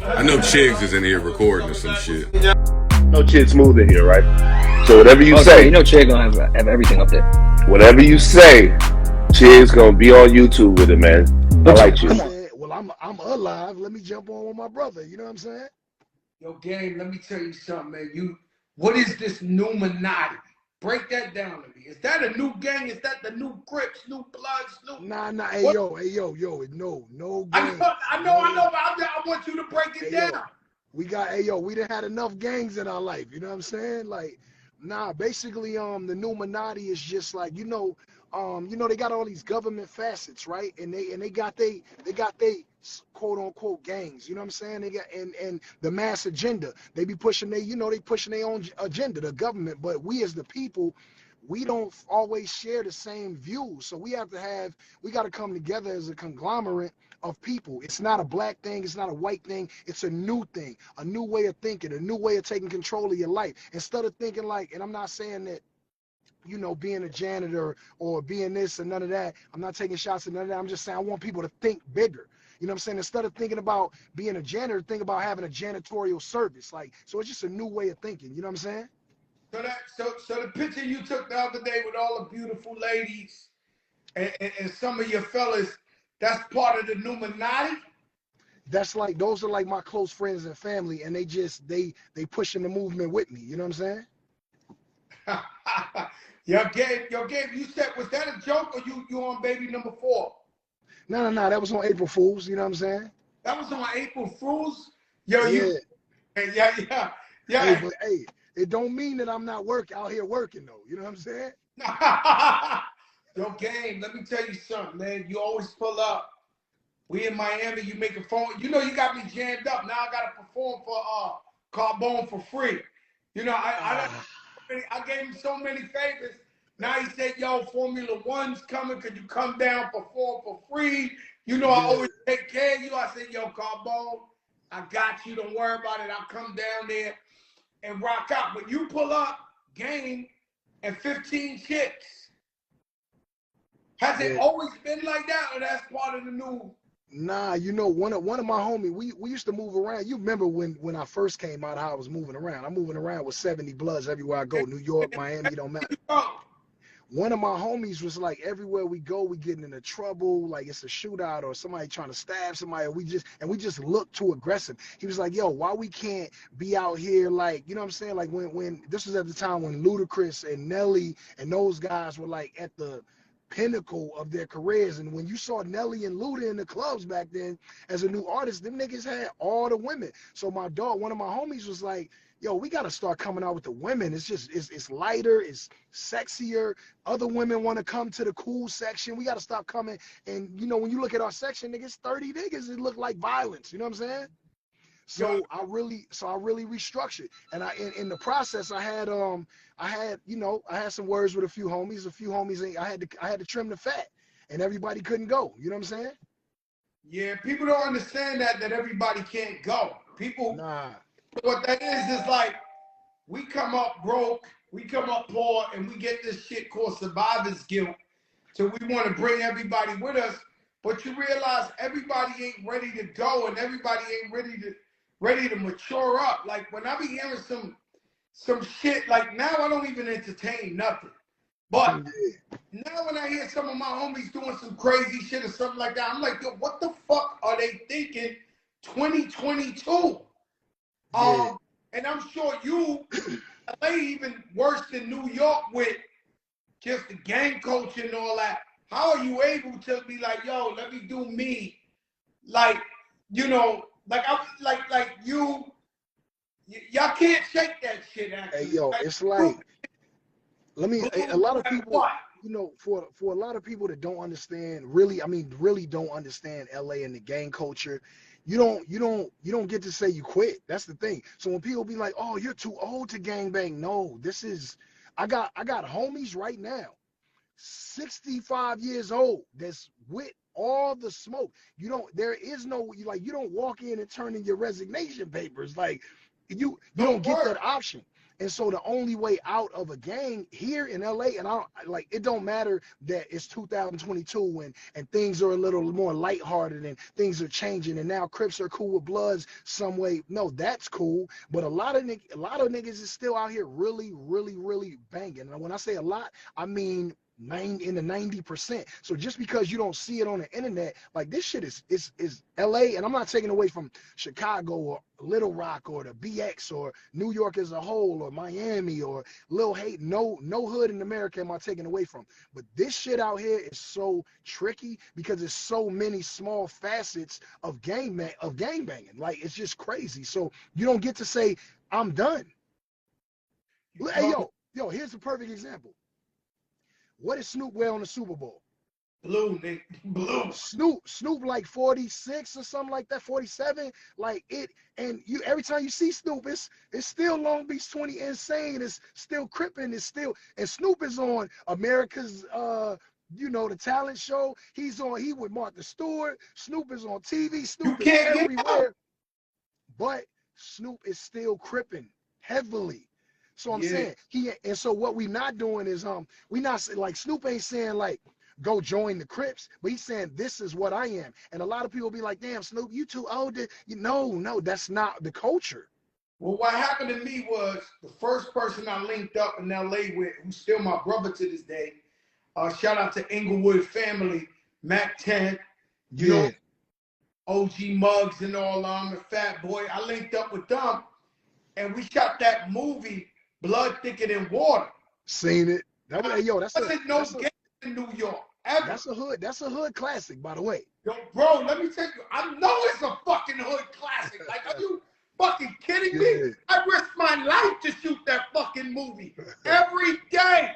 I know Chigs is in here recording or some shit. No Chid Smooth in here, right? So whatever you Oh, so you say, know Che gonna have everything up there. whatever you say, Chid's gonna be on YouTube with it, man. I But like you. come on, Said, well, I'm alive. Let me jump on with my brother. You know what I'm saying? Yo, Game, let me tell you something, man. What is this Numinati? Break that down to me. Is that a new gang? Is that the new Crips, new Bloods, new Nah. Hey, what? yo. No I gang. know, No. but I want you to break it Hey, down. yo. We done had enough gangs in our life. You know what I'm saying? Like, nah. Basically, the Illuminati is just like they got all these government facets, right? And they got they quote unquote gangs. You know what I'm saying? They got and the mass agenda. They be pushing they pushing their own agenda, the government. But we as the people, we don't always share the same views. So we got to come together as a conglomerate of people. It's not a black thing, it's not a white thing, it's a new thing, a new way of thinking, a new way of taking control of your life. Instead of thinking like, and I'm not saying that being a janitor or being this and none of that. I'm not taking shots at none of that. I'm just saying I want people to think bigger. You know what I'm saying? Instead of thinking about being a janitor, think about having a janitorial service. Like, so it's just a new way of thinking. You know what I'm saying? So the picture you took the other day with all the beautiful ladies and some of your fellas, that's part of the Numinati? That's like those are like my close friends and family, and they pushing the movement with me. You know what I'm saying? Yo, Gabe, you said, was that a joke or you on baby number 4? No. That was on April Fools. You know what I'm saying? That was on April Fools? Yo, Yeah. Yeah. But it don't mean that I'm not out here working though. You know what I'm saying? Yo, Game, let me tell you something, man. You always pull up. We in Miami, you make a phone. You know you got me jammed up. Now I gotta perform for Carbone for free. You know, I gave him so many favors. Now he said, yo, Formula One's coming. Could you come down, perform for free? You know, I Yeah. always take care of you. I said, yo, Carbone, I got you. Don't worry about it. I'll come down there and rock out. But you pull up, game, and 15 chicks. Has it Yeah. always been like that, or that's part of the new? Nah, one of my homies, we used to move around. You remember when I first came out, how I was moving around. I'm moving around with 70 Bloods everywhere I go. New York, Miami, don't matter. One of my homies was like, everywhere we go, we getting into trouble, like it's a shootout or somebody trying to stab somebody. We just look too aggressive. He was like, yo, why we can't be out here like, you know what I'm saying? Like when this was at the time when Ludacris and Nelly and those guys were like at the pinnacle of their careers. And when you saw Nelly and Luda in the clubs back then as a new artist, them niggas had all the women. So one of my homies was like, yo, we got to start coming out with the women. It's lighter, it's sexier. Other women want to come to the cool section. We got to stop coming. And when you look at our section, niggas, 30 niggas, it look like violence. You know what I'm saying? So I really restructured, and in the process I had some words with a few homies. I had to trim the fat, and everybody couldn't go. You know what I'm saying? Yeah, people don't understand that everybody can't go. People, Nah. what that is like we come up broke, we come up poor, and we get this shit called survivor's guilt. So we want to bring everybody with us, but you realize everybody ain't ready to go, and everybody ain't ready to mature up. Like when I be hearing some shit, like now I don't even entertain nothing. But now when I hear some of my homies doing some crazy shit or something like that, I'm like, yo, what the fuck are they thinking 2022? Yeah. And I'm sure LA even worse than New York with just the gang culture and all that. How are you able to be like, yo, let me do me? Like, like I'm like y'all can't shake that shit actually. Hey, yo, it's like, a lot of people, what? for a lot of people that don't understand, really don't understand LA and the gang culture, you don't get to say you quit. That's the thing. So when people be like, "Oh, you're too old to gang bang," no, I got homies right now, 65 years old, that's with all the smoke. There is no, you don't walk in and turn in your resignation papers. Like you don't get that option. And so the only way out of a gang here in LA, and I don't like, it don't matter that it's 2022 and things are a little more lighthearted and things are changing and now Crips are cool with Bloods some way. No, that's cool. But a lot of niggas is still out here really, really, really banging. And when I say a lot, I mean in the 90%. So just because you don't see it on the internet, like this shit is LA, and I'm not taking away from Chicago or Little Rock or the BX or New York as a whole or Miami or Lil Hate. No hood in America am I taking away from. But this shit out here is so tricky because there's so many small facets of gangbanging. Like it's just crazy. So you don't get to say, I'm done. Hey, yo, here's a perfect example. What did Snoop wear on the Super Bowl? Blue, nigga. Blue. Snoop like 46 or something like that, 47. Like it, and you every time you see Snoop, it's still Long Beach 20 Insane. It's still Crippin'. It's still, and Snoop is on America's the talent show. He with Martha Stewart. Snoop is on TV. Snoop is everywhere. But Snoop is still Crippin' heavily. So I'm saying so what we not doing is we not like Snoop ain't saying like go join the Crips, but he's saying this is what I am. And a lot of people be like, damn, Snoop, you too old. No, that's not the culture. Well, what happened to me was the first person I linked up in LA with, who's still my brother to this day. Shout out to Inglewood family, Mac 10, you know, OG Muggs and all and Fat Boy. I linked up with them and we shot that movie Blood Thicker Than Water. Seen it. That's gang in New York. Ever. That's a hood classic, by the way. Yo, bro, let me tell you, I know it's a fucking hood classic. Like, are you fucking kidding me? I risked my life to shoot that fucking movie every day.